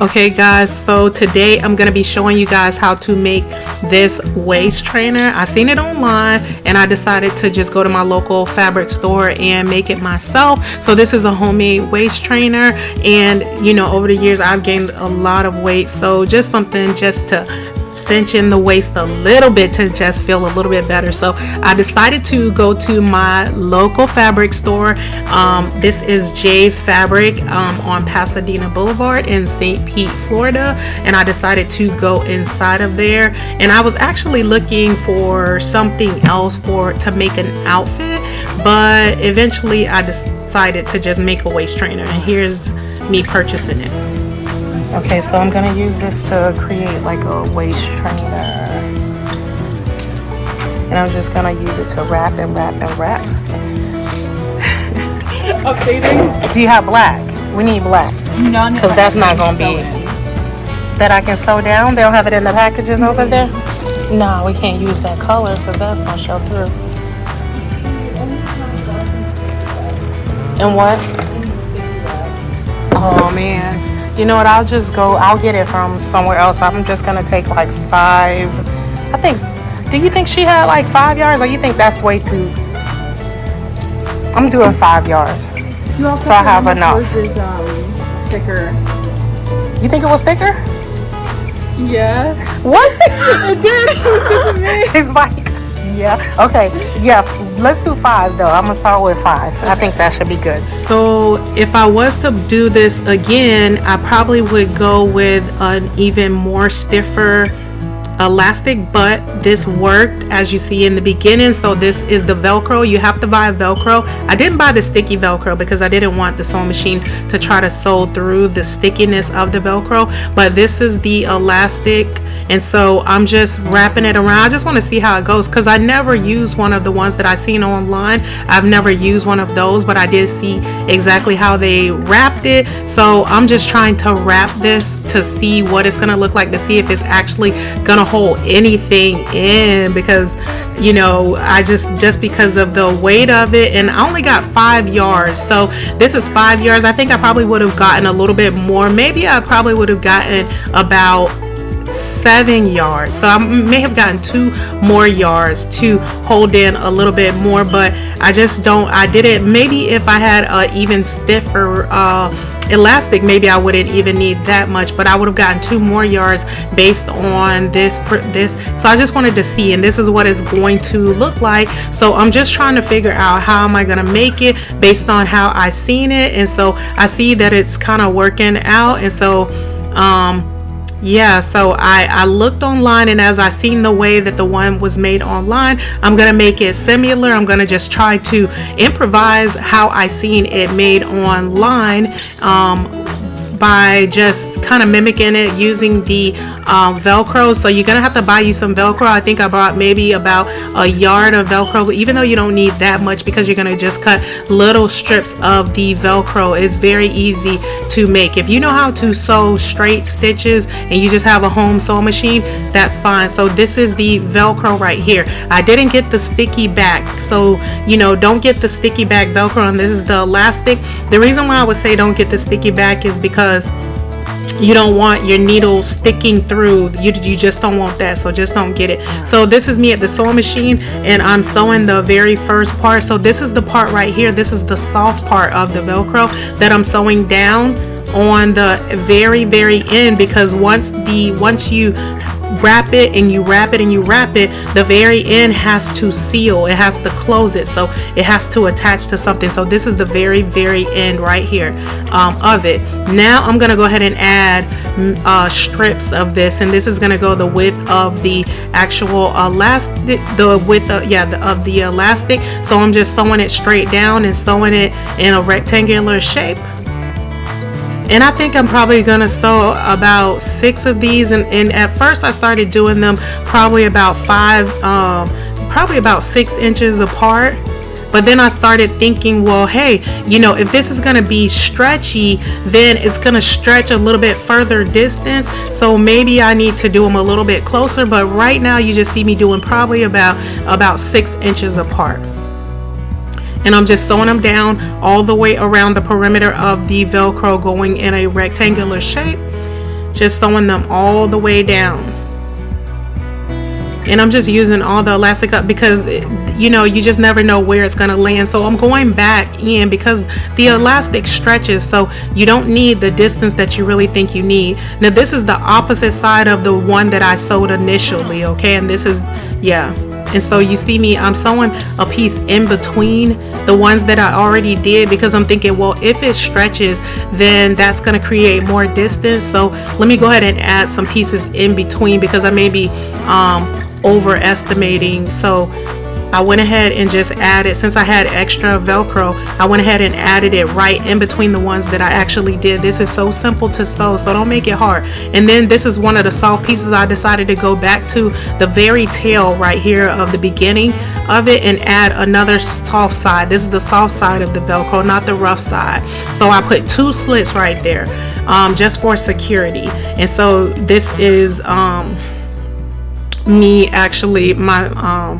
Okay guys, so today I'm going to be showing you guys how to make this waist trainer. I seen it online and I decided to just go to my local fabric store and make it myself. So this is a homemade waist trainer, and you know, over the years I've gained a lot of weight, so just something just to cinch in the waist a little bit to just feel a little bit better. So I decided to go to my local fabric store. This is Jay's Fabric on Pasadena Boulevard in St. Pete, Florida, and I decided to go inside of there. And I was actually looking for something else to make an outfit, but eventually I decided to just make a waist trainer, and here's me purchasing it. Okay, so I'm gonna use this to create like a waist trainer, and I'm just gonna use it to wrap and wrap and wrap. Updating. Do you have black? We need black. None. Because that's not gonna be that I can sew down. They don't have it in the packages over there. No, we can't use that color because that's gonna show through. And what? Oh man. You know what, I'll get it from somewhere else. I'm just gonna take like 5, do you think she had like 5 yards, or you think that's way too? I'm doing 5 yards. You also so I have enough. This is thicker. You think it was thicker? Yeah. What? It did. She's like, yeah. Okay. Yeah. Let's do 5 though. I'm gonna start with 5. I think that should be good. So if I was to do this again, I probably would go with an even more stiffer elastic, but this worked as you see in the beginning. So this is the Velcro. You have to buy Velcro. I didn't buy the sticky Velcro because I didn't want the sewing machine to try to sew through the stickiness of the Velcro, but this is the elastic. And so I'm just wrapping it around. I just want to see how it goes because I never used one of the ones that I seen online. I've never used one of those, but I did see exactly how they wrapped it. So I'm just trying to wrap this to see what it's gonna look like, to see if it's actually gonna hold anything in, because you know, I just because of the weight of it, and I only got 5 yards. So this is 5 yards. I think I probably would have gotten a little bit more. Maybe I probably would have gotten about 7 yards, so I may have gotten 2 more yards to hold in a little bit more, but I didn't. Maybe if I had a even stiffer elastic, maybe I wouldn't even need that much, but I would have gotten 2 more yards based on this. So I just wanted to see, and this is what it's going to look like. So I'm just trying to figure out how am I gonna make it based on how I seen it, and so I see that it's kind of working out. And so yeah, so I looked online, and as I seen the way that the one was made online, I'm gonna make it similar. I'm gonna just try to improvise how I seen it made online, by just kind of mimicking it using the Velcro. So you're gonna have to buy you some Velcro. I think I bought maybe about a yard of Velcro, even though you don't need that much because you're gonna just cut little strips of the Velcro. It's very easy to make. If you know how to sew straight stitches and you just have a home sewing machine, that's fine. So this is the Velcro right here. I didn't get the sticky back, so you know, don't get the sticky back Velcro, and this is the elastic. The reason why I would say don't get the sticky back is because you don't want your needle sticking through. You just don't want that, so just don't get it. So this is me at the sewing machine, and I'm sewing the very first part. So this is the part right here. This is the soft part of the Velcro that I'm sewing down on the very end, because once you wrap it and you wrap it and you wrap it, the very end has to seal. It has to close it, so it has to attach to something. So this is the very end right here of it. Now I'm gonna go ahead and add strips of this, and this is gonna go the width of the actual elastic, the width of the elastic. So I'm just sewing it straight down and sewing it in a rectangular shape. And I think I'm probably gonna sew about 6 of these, and at first I started doing them probably about 6 inches apart. But then I started thinking, well, hey, you know, if this is gonna be stretchy, then it's gonna stretch a little bit further distance, so maybe I need to do them a little bit closer. But right now you just see me doing probably about 6 inches apart. and I'm just sewing them down all the way around the perimeter of the Velcro, going in a rectangular shape. just sewing them all the way down. And I'm just using all the elastic up because, you know, you just never know where it's going to land. So I'm going back in because the elastic stretches, so you don't need the distance that you really think you need. Now this is the opposite side of the one that I sewed initially, okay? And this is, yeah. And so you see me, I'm sewing a piece in between the ones that I already did because I'm thinking, well, if it stretches, then that's going to create more distance. So let me go ahead and add some pieces in between because I may be overestimating. So I went ahead and just added, since I had extra Velcro, I went ahead and added it right in between the ones that I actually did. This is so simple to sew, so don't make it hard. And then this is one of the soft pieces. I decided to go back to the very tail right here of the beginning of it and add another soft side. This is the soft side of the Velcro, not the rough side. So I put 2 slits right there just for security. And so this is me actually, my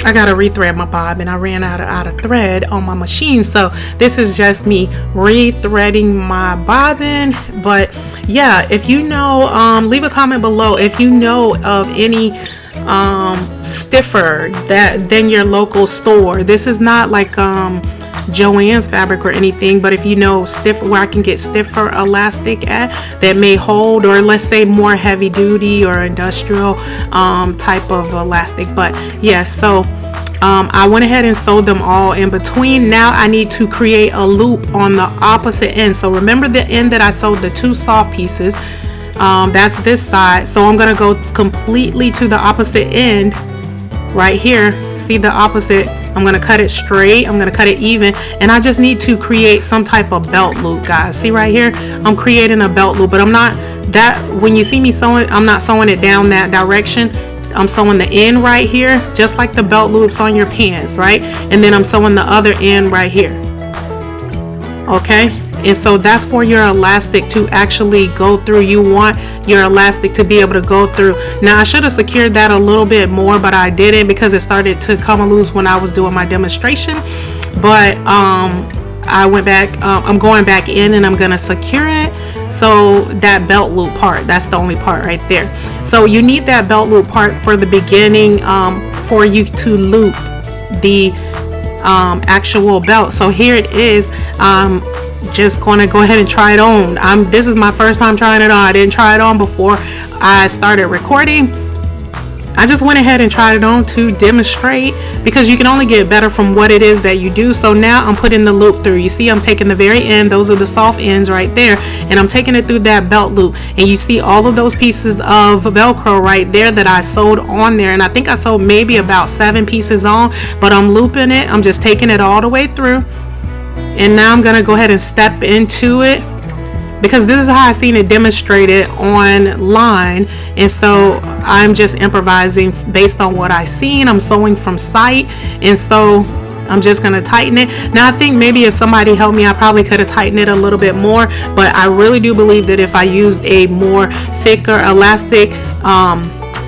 I gotta rethread my bobbin. I ran out of thread on my machine, so this is just me rethreading my bobbin. But yeah, if you know, leave a comment below if you know of any stiffer than your local store. This is not like Joann's fabric or anything, but if you know stiff, where I can get stiffer elastic at that may hold, or let's say more heavy duty or industrial type of elastic. But yeah, so I went ahead and sewed them all in between. Now I need to create a loop on the opposite end. So remember the end that I sewed the 2 soft pieces, that's this side. So I'm gonna go completely to the opposite end right here. See the opposite? I'm gonna cut it straight, I'm gonna cut it even, and I just need to create some type of belt loop, guys. See right here, I'm creating a belt loop, but I'm not that, when you see me sewing, I'm not sewing it down that direction. I'm sewing the end right here, just like the belt loops on your pants, right? And then I'm sewing the other end right here, okay? And so that's for your elastic to actually go through. You want your elastic to be able to go through. Now I should have secured that a little bit more, but I didn't because it started to come loose when I was doing my demonstration. But I went back, I'm going back in and I'm gonna secure it. So that belt loop part, that's the only part right there. So you need that belt loop part for the beginning, for you to loop the actual belt. So here it is. Just gonna go ahead and try it on. This is my first time trying it on. I didn't try it on before I started recording. I just went ahead and tried it on to demonstrate, because you can only get better from what it is that you do. So now I'm putting the loop through. You see I'm taking the very end, those are the soft ends right there, and I'm taking it through that belt loop, and you see all of those pieces of Velcro right there that I sewed on there, and I think I sewed maybe about 7 pieces on, but I'm looping it. I'm just taking it all the way through, and now I'm gonna go ahead and step into it, because this is how I seen it demonstrated online, and so I'm just improvising based on what I seen. I'm sewing from sight, and so I'm just gonna tighten it. Now I think maybe if somebody helped me, I probably could have tightened it a little bit more, but I really do believe that if I used a more thicker elastic,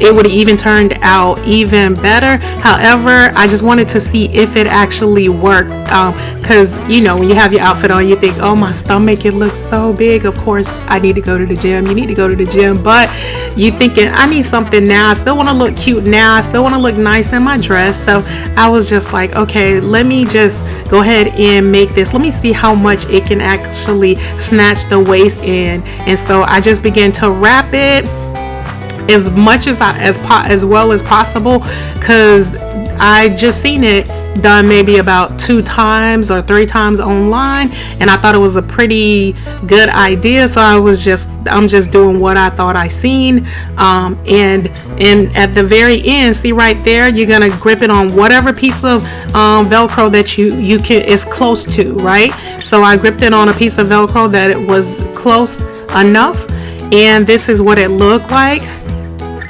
it would have even turned out even better. However, I just wanted to see if it actually worked, because you know, when you have your outfit on, you think, oh, my stomach, it looks so big. Of course I need to go to the gym. You need to go to the gym, but you thinking, I need something now. I still want to look cute now. I still want to look nice in my dress. So I was just like, okay, let me just go ahead and make this. Let me see how much it can actually snatch the waist in. And so I just began to wrap it as much as well as possible, because I just seen it done maybe about 2 times or 3 times online, and I thought it was a pretty good idea. So I'm just doing what I thought I seen, and at the very end, see right there, you're gonna grip it on whatever piece of Velcro that you can is close to, right? So I gripped it on a piece of Velcro that it was close enough, and this is what it looked like.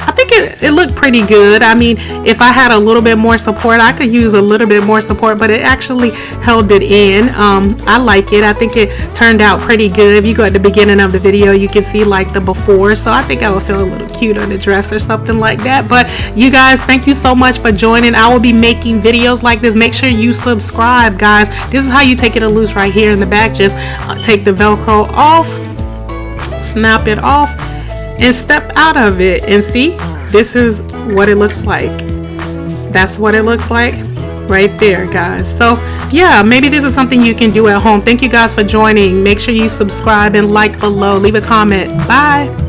I think it looked pretty good. I mean, if I had a little bit more support, I could use a little bit more support, but it actually held it in. I like it. I think it turned out pretty good. If you go at the beginning of the video, you can see like the before, so I think I would feel a little cute on the dress or something like that. But you guys, thank you so much for joining. I will be making videos like this. Make sure you subscribe, guys. This is how you take it loose right here in the back. Just take the Velcro off, snap it off, and step out of it. And see, this is what it looks like. That's what it looks like right there, guys. So yeah, maybe this is something you can do at home. Thank you guys for joining. Make sure you subscribe and like below. Leave a comment. Bye.